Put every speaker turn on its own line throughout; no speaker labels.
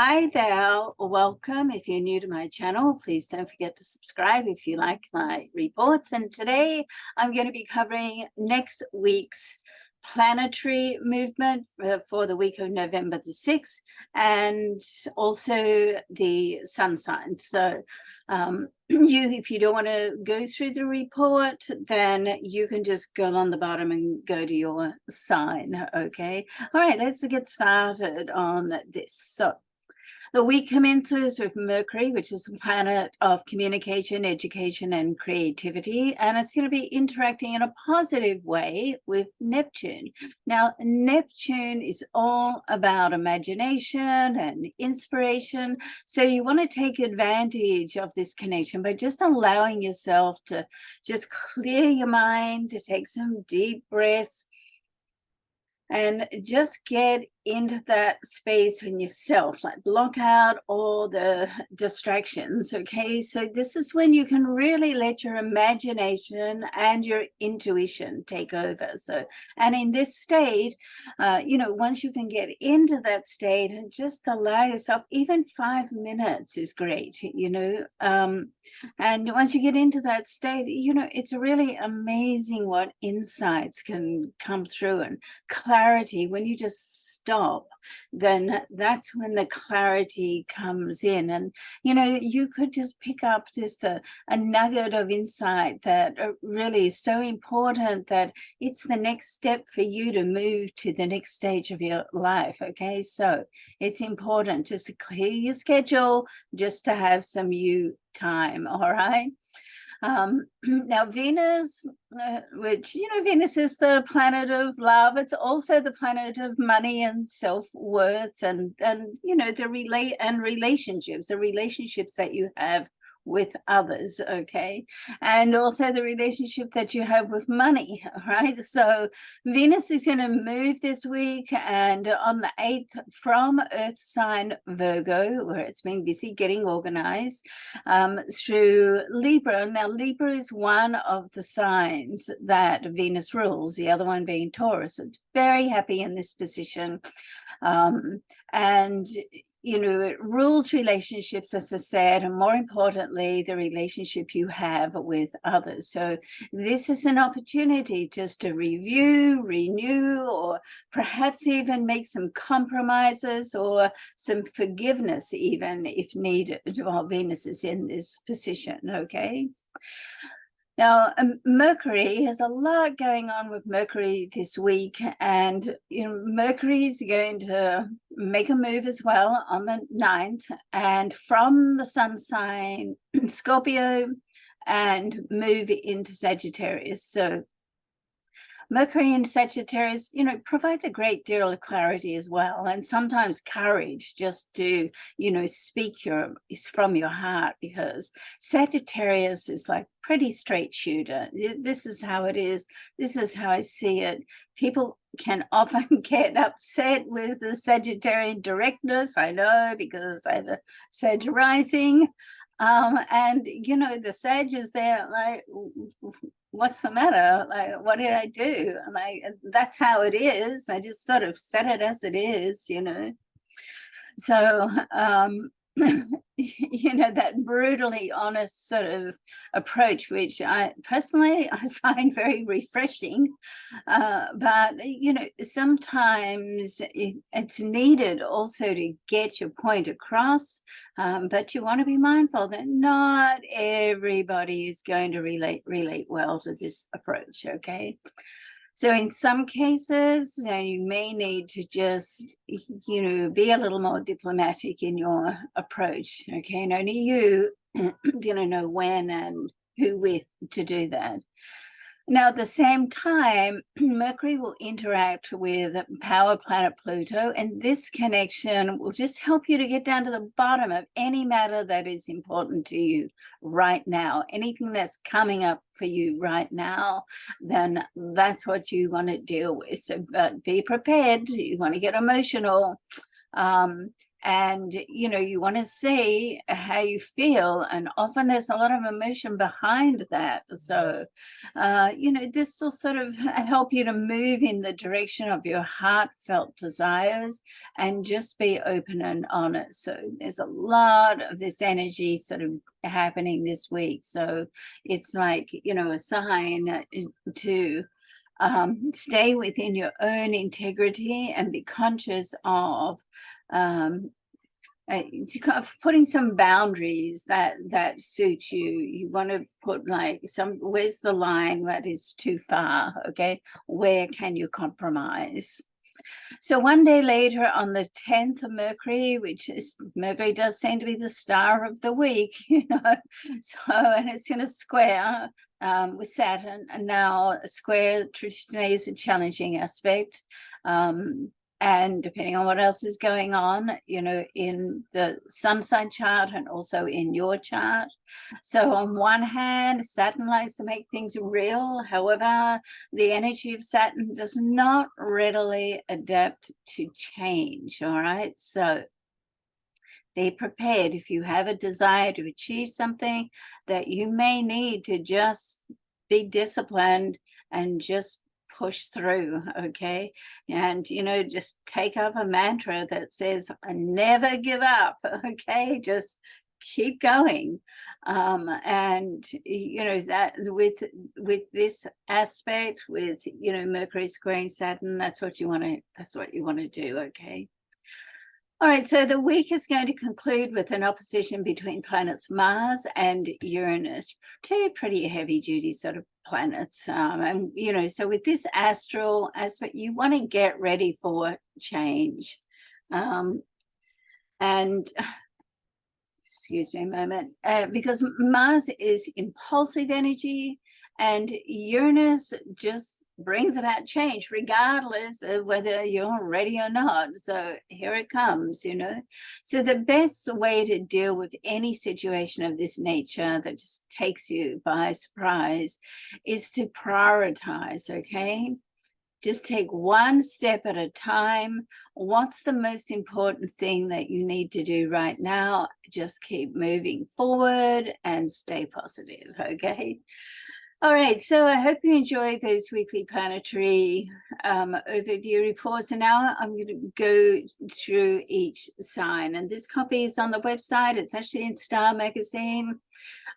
Hi there, welcome. If you're new to my channel, please don't forget to subscribe if you like my reports. And today I'm going to be covering next week's planetary movement for the week of November the 6th and also the sun signs. So if you don't want to go through the report, then you can just go on the bottom and go to your sign. Okay. All right, let's get started on this. So the week commences with Mercury, which is the planet of communication, education, and creativity, and it's going to be interacting in a positive way with Neptune. Now, Neptune is all about imagination and inspiration, so you want to take advantage of this connection by just allowing yourself to just clear your mind, to take some deep breaths, and just get into that space in yourself, like block out all the distractions. Okay, so this is when you can really let your imagination and your intuition take over. So, and in this state, once you can get into that state and just allow yourself, even 5 minutes is great, and once you get into that state, it's really amazing what insights can come through and clarity. When you just stop, then that's when the clarity comes in. And you could just pick up just a nugget of insight that really is so important that it's the next step for you to move to the next stage of your life. Okay, so it's important just to clear your schedule, just to have some you time. All right. Now Venus, which Venus is the planet of love. It's also the planet of money and self-worth, and the relationships that you have with others. Okay, and also the relationship that you have with money. Right, so Venus is going to move this week, and on the 8th from Earth sign Virgo, where it's been busy getting organized, through Libra. Now Libra is one of the signs that Venus rules, the other one being Taurus. It's very happy in this position, and it rules relationships, as I said, and more importantly, the relationship you have with others. So this is an opportunity just to review, renew, or perhaps even make some compromises or some forgiveness, even if needed, while Venus is in this position. Okay. Now, Mercury has a lot going on with Mercury this week, and Mercury is going to make a move as well on the 9th, and from the sun sign Scorpio, and move into Sagittarius. So Mercury in Sagittarius, provides a great deal of clarity as well, and sometimes courage just to, speak from your heart, because Sagittarius is like pretty straight shooter. This is how it is. This is how I see it. People can often get upset with the Sagittarian directness. I know, because I have a Sag rising. And the Sag is there like, what's the matter? Like, what did I do? I'm like, that's how it is. I just sort of set it as it is, So, that brutally honest sort of approach, which I personally find very refreshing. But sometimes it's needed also to get your point across. But you want to be mindful that not everybody is going to relate well to this approach. Okay. So in some cases, you may need to just, be a little more diplomatic in your approach. Okay, and only you, know when and who with to do that. Now, at the same time, Mercury will interact with power planet Pluto, and this connection will just help you to get down to the bottom of any matter that is important to you right now. Anything that's coming up for you right now, then that's what you want to deal with. So, but be prepared. You want to get emotional. and you want to say how you feel, and often there's a lot of emotion behind that. So this will sort of help you to move in the direction of your heartfelt desires and just be open and honest. So there's a lot of this energy sort of happening this week, so it's like a sign to stay within your own integrity and be conscious of putting some boundaries that suit you. You want to put like where's the line that is too far? Okay, where can you compromise? So one day later, on the 10th of Mercury, Mercury does seem to be the star of the week, so, and it's in a square with Saturn, and now a square traditionally is a challenging aspect. And depending on what else is going on, in the sun sign chart and also in your chart. So on one hand, Saturn likes to make things real. However, the energy of Saturn does not readily adapt to change. All right. So be prepared if you have a desire to achieve something that you may need to just be disciplined and just push through. Okay. And just take up a mantra that says, I never give up. Okay, just keep going. And that with this aspect, with Mercury squaring Saturn, that's what you want to do. Okay. All right, so the week is going to conclude with an opposition between planets Mars and Uranus, two pretty heavy-duty sort of planets. And, so with this astral aspect, you want to get ready for change. And excuse me a moment, because Mars is impulsive energy, and Uranus just brings about change regardless of whether you're ready or not. So here it comes. So the best way to deal with any situation of this nature that just takes you by surprise is to prioritize. Okay, just take one step at a time. What's the most important thing that you need to do right now? Just keep moving forward and stay positive. Okay. All right, so I hope you enjoyed those weekly planetary overview reports. And now I'm going to go through each sign. And this copy is on the website. It's actually in Star Magazine.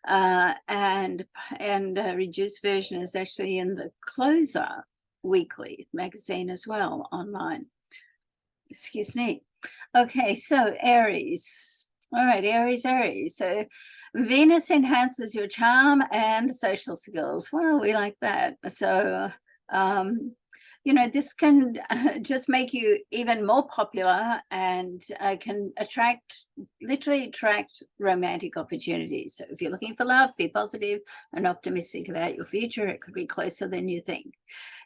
And a reduced version is actually in the Closer weekly magazine as well, online. Excuse me. Okay, so Aries. All right, Aries. So Venus enhances your charm and social skills. Well, we like that. So, this can just make you even more popular, and can literally attract romantic opportunities. So if you're looking for love, be positive and optimistic about your future. It could be closer than you think.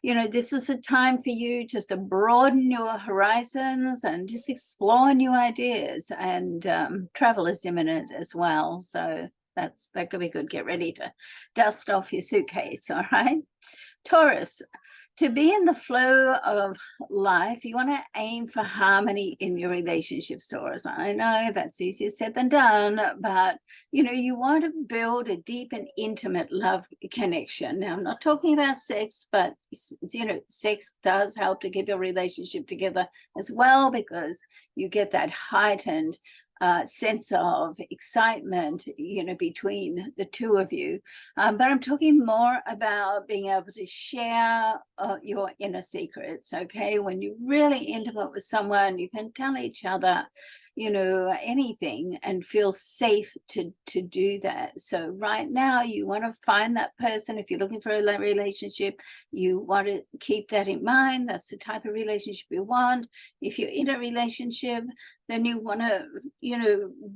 This is a time for you just to broaden your horizons and just explore new ideas, and travel is imminent as well. So that could be good. Get ready to dust off your suitcase. All right. Taurus, to be in the flow of life, you want to aim for harmony in your relationships, Taurus. I know that's easier said than done, but you want to build a deep and intimate love connection. Now, I'm not talking about sex, but sex does help to keep your relationship together as well, because you get that heightened sense of excitement, between the two of you. But I'm talking more about being able to share your inner secrets. Okay, when you're really intimate with someone, you can tell each other, anything, and feel safe to do that. So right now, you want to find that person. If you're looking for a relationship, you want to keep that in mind. That's the type of relationship you want. If you're in a relationship, then you want to,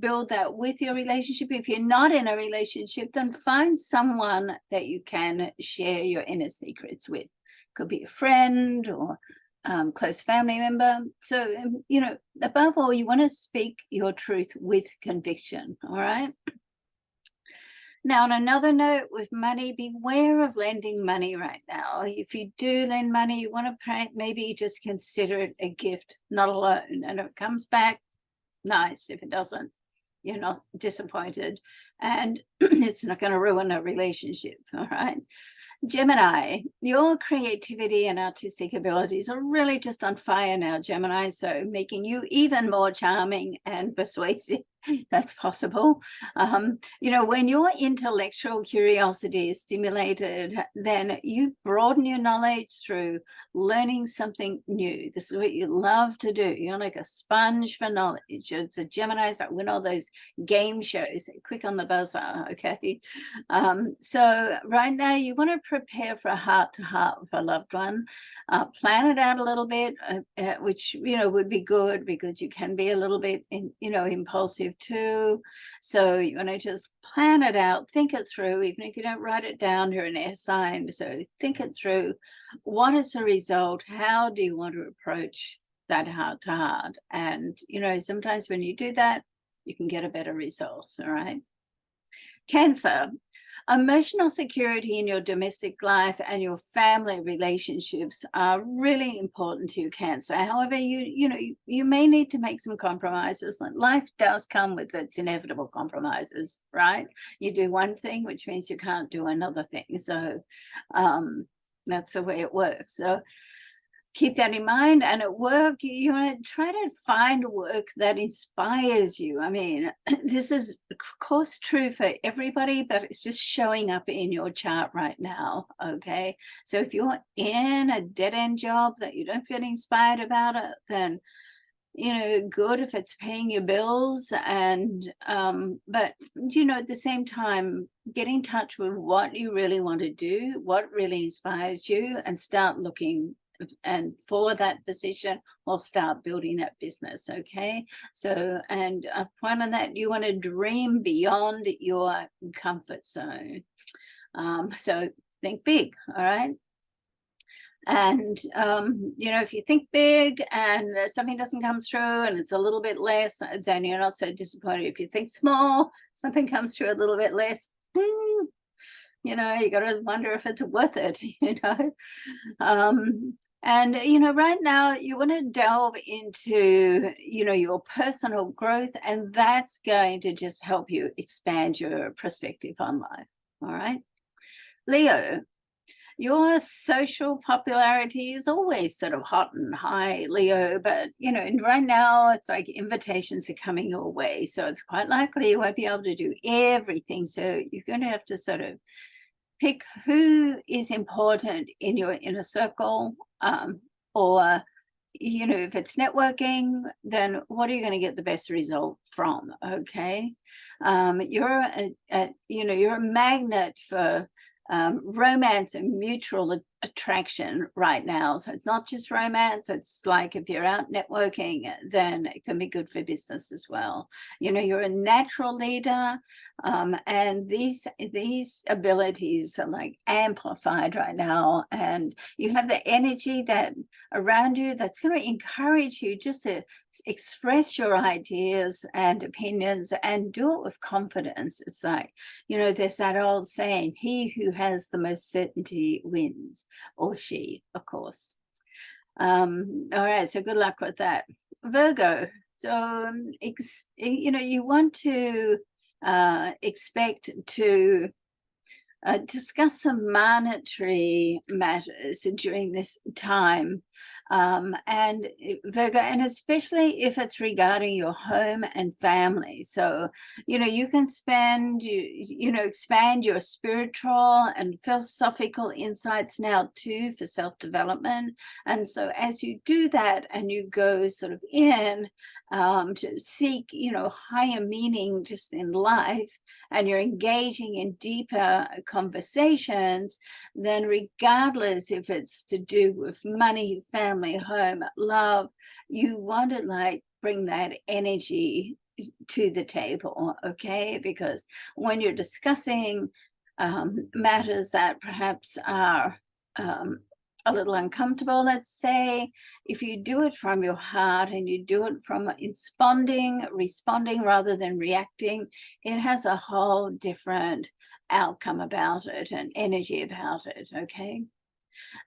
build that with your relationship. If you're not in a relationship, then find someone that you can share your inner secrets with. Could be a friend or close family member. So, above all, you want to speak your truth with conviction. All right. Now, on another note, with money, beware of lending money right now. If you do lend money, you want to maybe just consider it a gift, not a loan. And if it comes back, nice. If it doesn't, you're not disappointed, and it's not going to ruin a relationship. All right. Gemini, your creativity and artistic abilities are really just on fire now, Gemini, so making you even more charming and persuasive. That's possible. You know, when your intellectual curiosity is stimulated, then you broaden your knowledge through learning something new. This is what you love to do. You're like a sponge for knowledge. It's a Geminis that win all those game shows, quick on the buzzer, okay? So right now you want to prepare for a heart-to-heart with a loved one. Plan it out a little bit, which, you know, would be good because you can be a little bit, impulsive too. So you want to just plan it out, think it through, even if you don't write it down, you're an air sign. So think it through. What is the result? How do you want to approach that heart to heart? And, you know, sometimes when you do that, you can get a better result. All right. Cancer. Emotional security in your domestic life and your family relationships are really important to you, Cancer. However, you may need to make some compromises. Life does come with its inevitable compromises, right? You do one thing, which means you can't do another thing. So that's the way it works. So keep that in mind. And at work, you want to try to find work that inspires you. I mean, this is of course true for everybody, but it's just showing up in your chart right now. Okay. So if you're in a dead-end job that you don't feel inspired about it, then, you know, good if it's paying your bills. And but, you know, at the same time, get in touch with what you really want to do, what really inspires you, and start looking and for that position, or start building that business. Okay. So, and a point on that, you want to dream beyond your comfort zone. So think big. All right. And, you know, if you think big and something doesn't come through and it's a little bit less, then you're not so disappointed. If you think small, something comes through a little bit less, you know, you got to wonder if it's worth it, you know. And, you know, right now you want to delve into, you know, your personal growth, and that's going to just help you expand your perspective on life. All right. Leo, your social popularity is always sort of hot and high, Leo, but, you know, right now it's like invitations are coming your way. So it's quite likely you won't be able to do everything. So you're going to have to sort of pick who is important in your inner circle, or, you know, if it's networking, then what are you going to get the best result from? Okay. You're a magnet for romance and mutual attraction right now. So it's not just romance. It's like if you're out networking, then it can be good for business as well. You know, you're a natural leader, and these abilities are like amplified right now, and you have the energy that around you that's going to encourage you just to express your ideas and opinions and do it with confidence. It's like, you know, there's that old saying, he who has the most certainty wins, or she, of course. All right, so good luck with that. Virgo, so you know, you want to expect to discuss some monetary matters during this time, and Virgo, and especially if it's regarding your home and family. So, you know, you can expand your spiritual and philosophical insights now too for self-development. And so as you do that and you go sort of in to seek, you know, higher meaning just in life, and you're engaging in deeper conversations, then regardless if it's to do with money, family, home, love, you want to like bring that energy to the table. Okay, because when you're discussing matters that perhaps are a little uncomfortable, let's say, if you do it from your heart and you do it from responding rather than reacting, it has a whole different outcome about it and energy about it. Okay.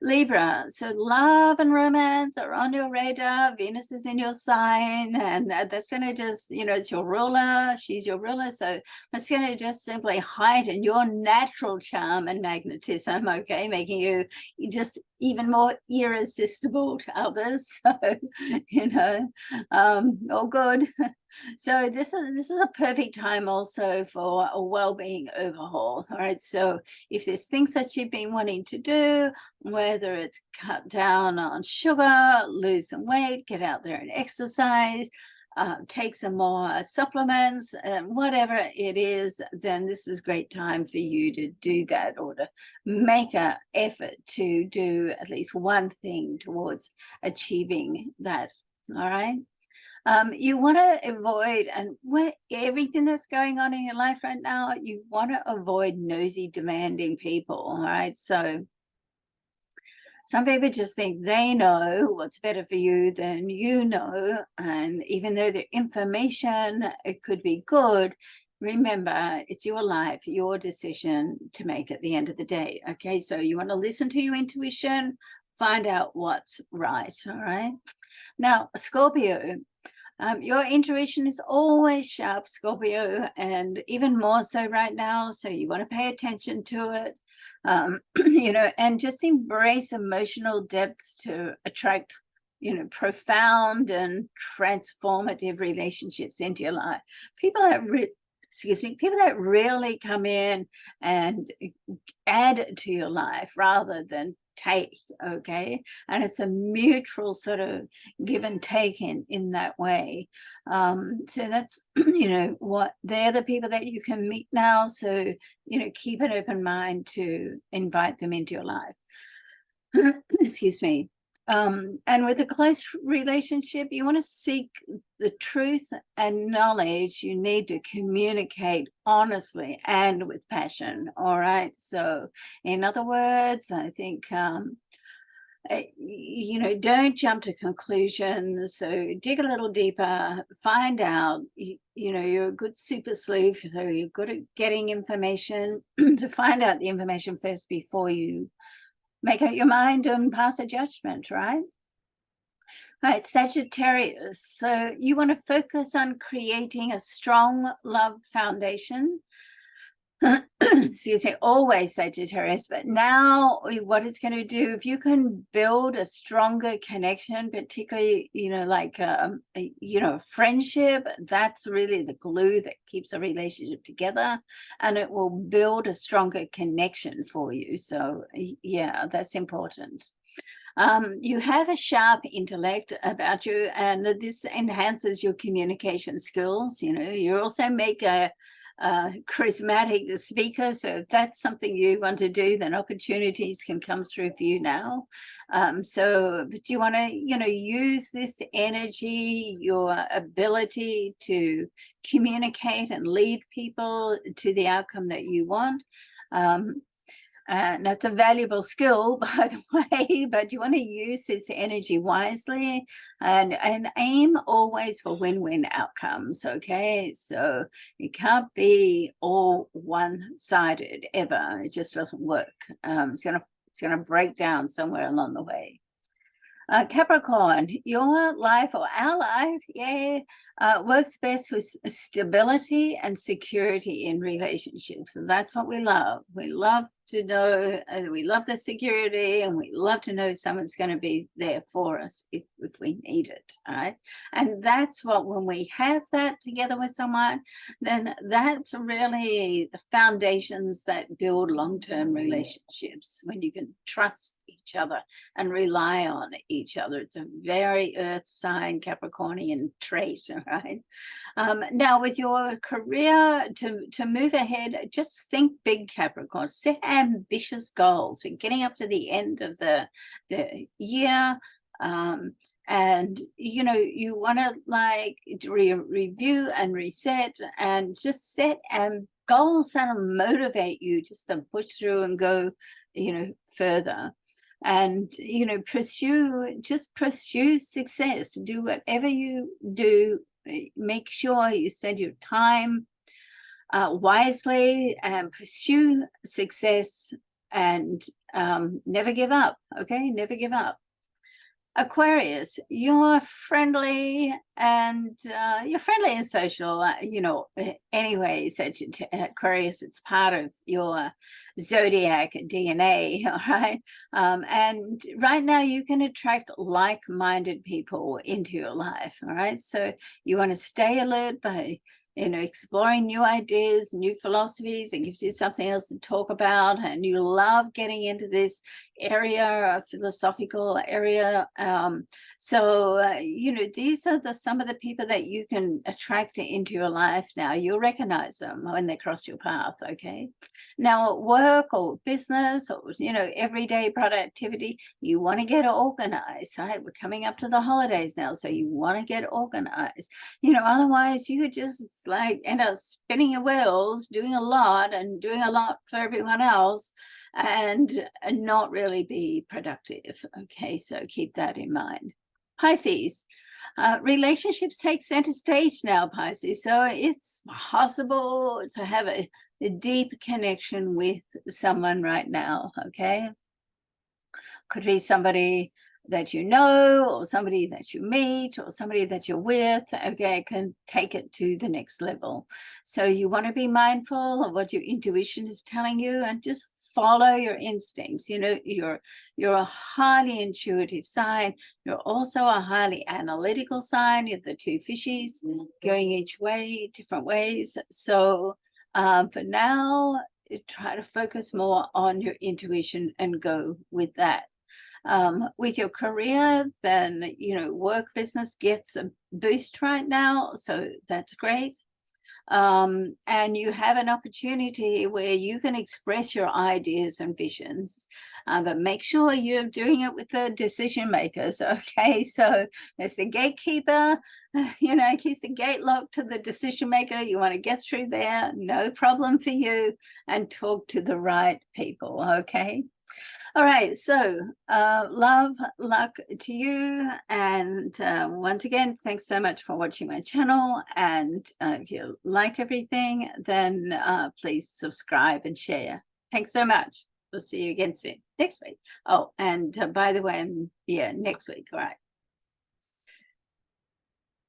Libra, so love and romance are on your radar. Venus is in your sign, and that's going to just, you know, it's your ruler. She's your ruler. So that's going to just simply heighten your natural charm and magnetism, okay, making you just even more irresistible to others. So, you know, all good. So this is a perfect time also for a well-being overhaul. All right. So if there's things that you've been wanting to do, whether it's cut down on sugar, lose some weight, get out there and exercise, take some more supplements, and whatever it is, then this is a great time for you to do that, or to make an effort to do at least one thing towards achieving that. All right. You want to avoid, and everything that's going on in your life right now, you want to avoid nosy, demanding people. All right. So some people just think they know what's better for you than you know. And even though the information, it could be good, remember, it's your life, your decision to make at the end of the day. Okay. So you want to listen to your intuition, find out what's right. All right. Now, Scorpio. Your intuition is always sharp, Scorpio, and even more so right now. So you want to pay attention to it, you know, and just embrace emotional depth to attract, you know, profound and transformative relationships into your life. People that people that really come in and add to your life rather than take. Okay. And it's a mutual sort of give and take in that way. So that's, you know, what they're the people that you can meet now. So, you know, keep an open mind to invite them into your life. Excuse me. And with a close relationship, you want to seek the truth and knowledge. You need to communicate honestly and with passion. All right. So in other words, I think, you know, don't jump to conclusions. So dig a little deeper, find out, you know, you're a good super sleuth. So you're good at getting information to find out the information first before you make up your mind and pass a judgment, right? Right, Sagittarius. So you want to focus on creating a strong love foundation. Excuse me, always Sagittarius, but now what it's going to do, if you can build a stronger connection, particularly, you know, like, you know, friendship, that's really the glue that keeps a relationship together, and it will build a stronger connection for you. So yeah, that's important. You have a sharp intellect about you, and this enhances your communication skills. You know, you also make a charismatic speaker, so if that's something you want to do, then opportunities can come through for you now. But you want to, you know, use this energy, your ability to communicate and lead people to the outcome that you want. And that's a valuable skill, by the way, but you want to use this energy wisely and aim always for win-win outcomes. Okay, so it can't be all one-sided ever. It just doesn't work. It's gonna break down somewhere along the way. Capricorn, your life, or our life, works best with stability and security in relationships. And that's what we love. We love to know, we love the security, and we love to know someone's going to be there for us if we need it. All right. And that's what, when we have that together with someone, then that's really the foundations that build long-term relationships, when you can trust each other and rely on each other. It's a very earth sign Capricornian trait. All right. Now with your career, to move ahead, just think big, Capricorn. Set ambitious goals. We're getting up to the end of the year, and you know, you want to like review and reset, and just set goals that'll motivate you just to push through and go, you know, further. And you know, pursue success. Do whatever you do, make sure you spend your time wisely and pursue success, and never give up. Okay, never give up. Aquarius, you're friendly and social, anyway. Aquarius, it's part of your zodiac DNA, all right? And right now you can attract like-minded people into your life, all right? So you want to stay alert by exploring new ideas, new philosophies. It gives you something else to talk about, and you love getting into this area, philosophical area. These are some of the people that you can attract into your life now. You'll recognize them when they cross your path, okay? Now, at work or business or, everyday productivity, you want to get organized, right? We're coming up to the holidays now, so you want to get organized. Otherwise you could just end up spinning your wheels, doing a lot for everyone else, and not really be productive. Okay, so keep that in mind. Pisces, relationships take center stage now, Pisces. So it's possible to have a deep connection with someone right now. Okay, could be somebody that you know, or somebody that you meet, or somebody that you're with, okay, can take it to the next level. So you want to be mindful of what your intuition is telling you, and just follow your instincts. You're a highly intuitive sign. You're also a highly analytical sign. You're the two fishies going each way, different ways. So for now, try to focus more on your intuition and go with that. With your career, then, work business gets a boost right now. So that's great. And you have an opportunity where you can express your ideas and visions, but make sure you're doing it with the decision makers. Okay, so as the gatekeeper, keeps the gate locked to the decision maker. You want to get through there, no problem for you, and talk to the right people. Okay. All right, so love, luck to you. And once again, thanks so much for watching my channel. And if you like everything, then please subscribe and share. Thanks so much. We'll see you again soon, next week. Oh, and by the way, next week. All right.